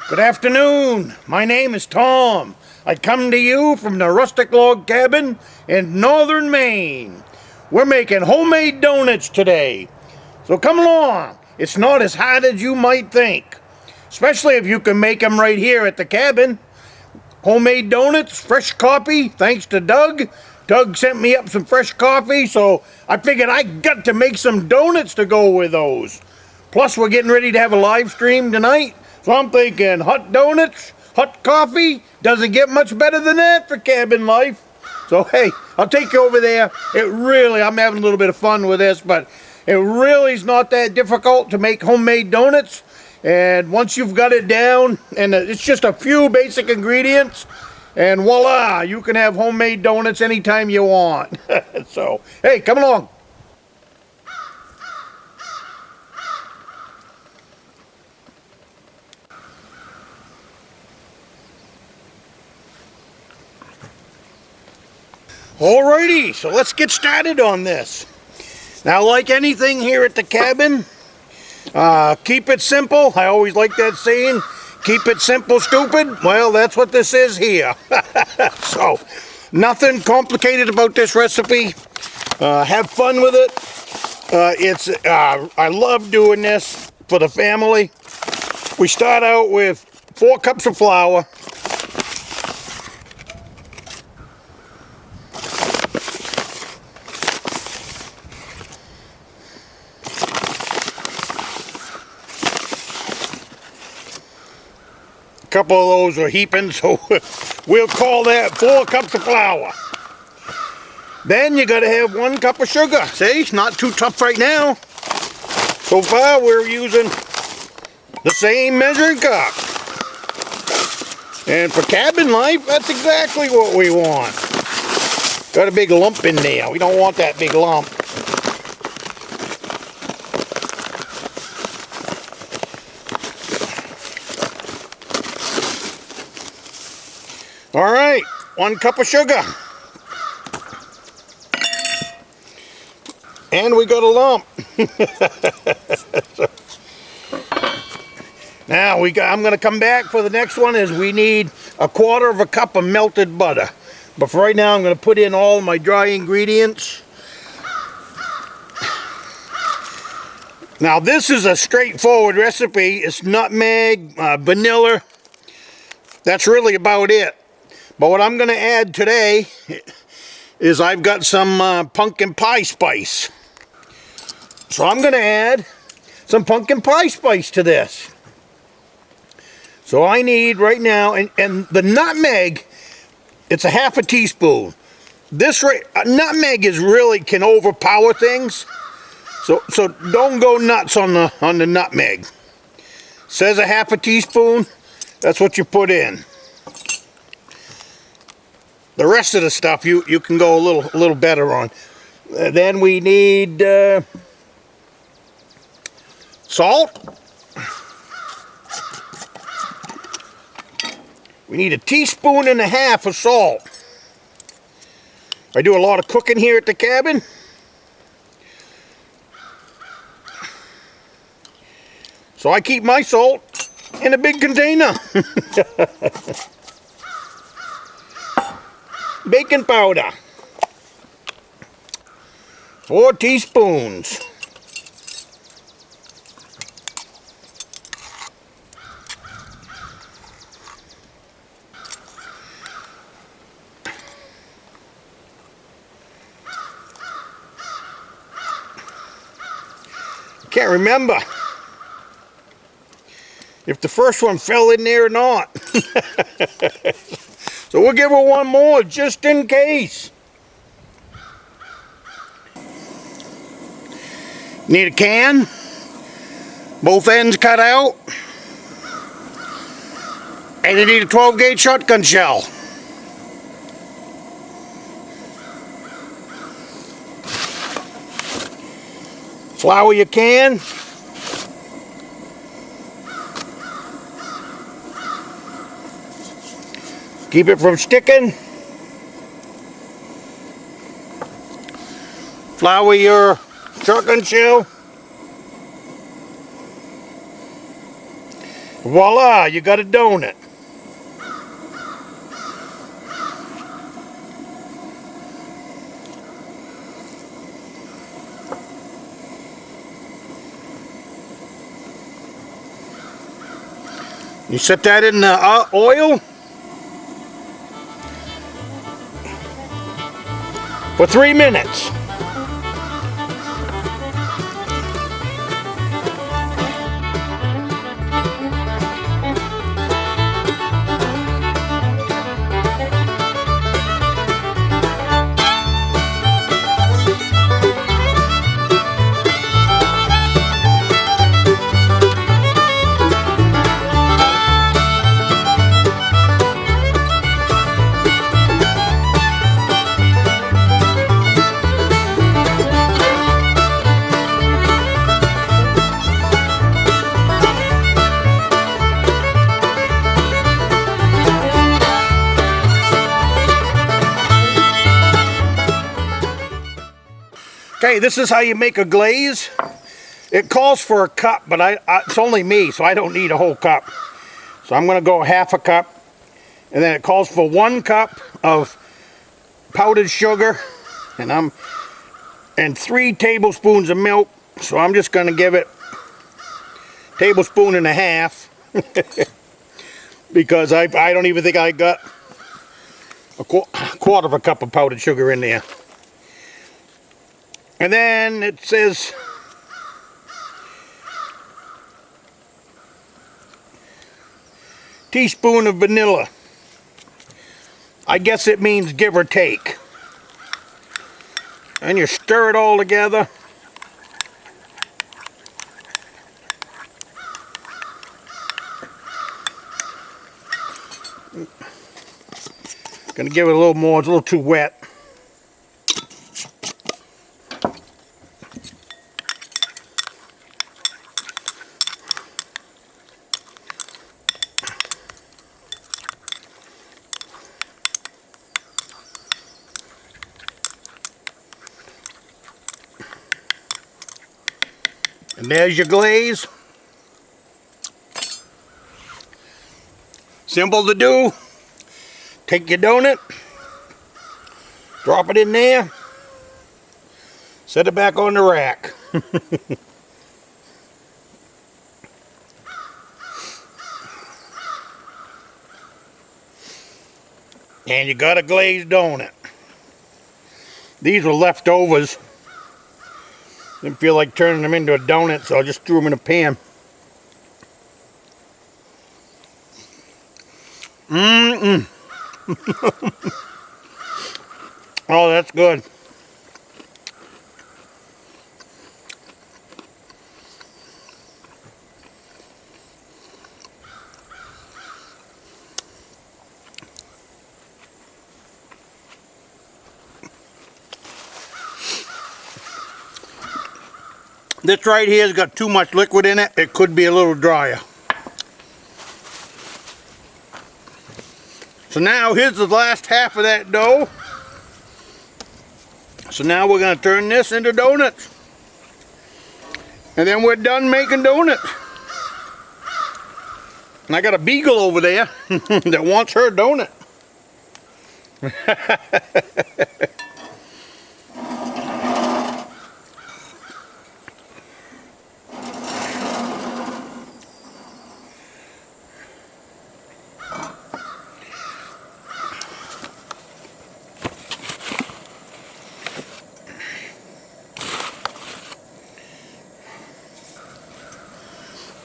Good afternoon. My name is Tom. I come to you from the Rustic log cabin in Northern Maine. We're making homemade donuts today. So come along. It's not as hard as you might think. Especially if you can make them right here at the cabin. Homemade donuts, fresh coffee, thanks to Doug. Doug sent me up some fresh coffee, so I figured I got to make some donuts to go with those. Plus, we're getting ready to have a live stream tonight. So I'm thinking hot donuts, hot coffee, doesn't get much better than that for cabin life. So hey, I'll take you over there. I'm having a little bit of fun with this, but it really is not that difficult to make homemade donuts. And once you've got it down, and it's just a few basic ingredients, and voila, you can have homemade donuts anytime you want. So, hey, come along. Alrighty, so let's get started on this. Now, like anything here at the cabin, keep it simple. I always like that saying, keep it simple, stupid. Well, that's what this is here. So, nothing complicated about this recipe. Have fun with it. I love doing this for the family. We start out with 4 cups of flour. A couple of those are heaping, so we'll call that 4 cups of flour. Then you gotta have 1 cup of sugar. See, it's not too tough right now. So far we're using the same measuring cup. And for cabin life, that's exactly what we want. Got a big lump in there. We don't want that big lump. All right, 1 cup of sugar. And we got a lump. Now I'm going to come back for the next one. Is we need 1/4 cup of melted butter. But for right now, I'm going to put in all my dry ingredients. Now this is a straightforward recipe. It's nutmeg, vanilla. That's really about it. But what I'm going to add today is I've got some pumpkin pie spice. So I'm going to add some pumpkin pie spice to this. So I need right now, and the nutmeg, it's a 1/2 teaspoon. This nutmeg can overpower things. So don't go nuts on the nutmeg. Says a 1/2 teaspoon. That's what you put in. The rest of the stuff you can go a little better on. Then we need salt. We need 1.5 teaspoons of salt. I do a lot of cooking here at the cabin. So I keep my salt in a big container. Baking powder, 4 teaspoons. Can't remember if the first one fell in there or not. So we'll give her 1 more just in case. Need a can, both ends cut out, and you need a 12-gauge shotgun shell. Flour your can. Keep it from sticking. Flour your shotgun shell. Voila, you got a donut. You set that in the oil for 3 minutes. Okay, this is how you make a glaze. It calls for a cup, but it's only me, so I don't need a whole cup. So I'm going to go half a cup, and then it calls for 1 cup of powdered sugar, and 3 tablespoons of milk. So I'm just going to give it a tablespoon and a half, because I don't even think I got a quarter of a cup of powdered sugar in there. And then it says teaspoon of vanilla. I guess it means give or take. And you stir it all together. Gonna give it a little more, it's a little too wet. And there's your glaze. Simple to do. Take your donut, drop it in there, set it back on the rack. And you got a glazed donut. These were leftovers. Didn't feel like turning them into a donut, so I just threw them in a pan. Oh, that's good. This right here has got too much liquid in it. It could be a little drier. So now here's the last half of that dough. So now we're going to turn this into donuts. And then we're done making donuts. And I got a beagle over there that wants her donut.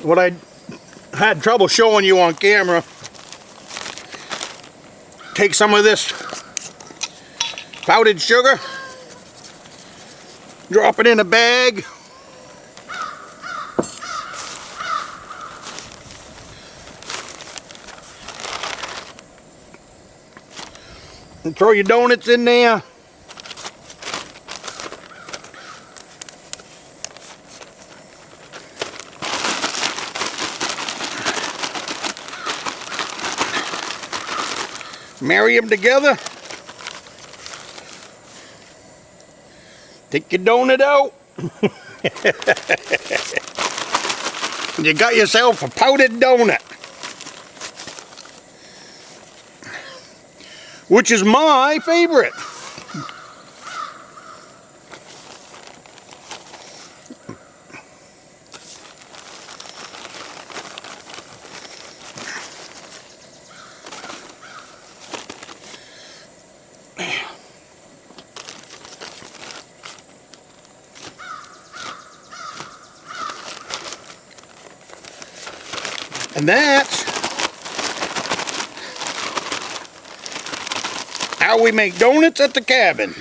What I had trouble showing you on camera, take some of this powdered sugar, drop it in a bag, and throw your donuts in there. Marry them together. Take your donut out. You got yourself a powdered donut. which is my favorite. And that's how we make donuts at the cabin.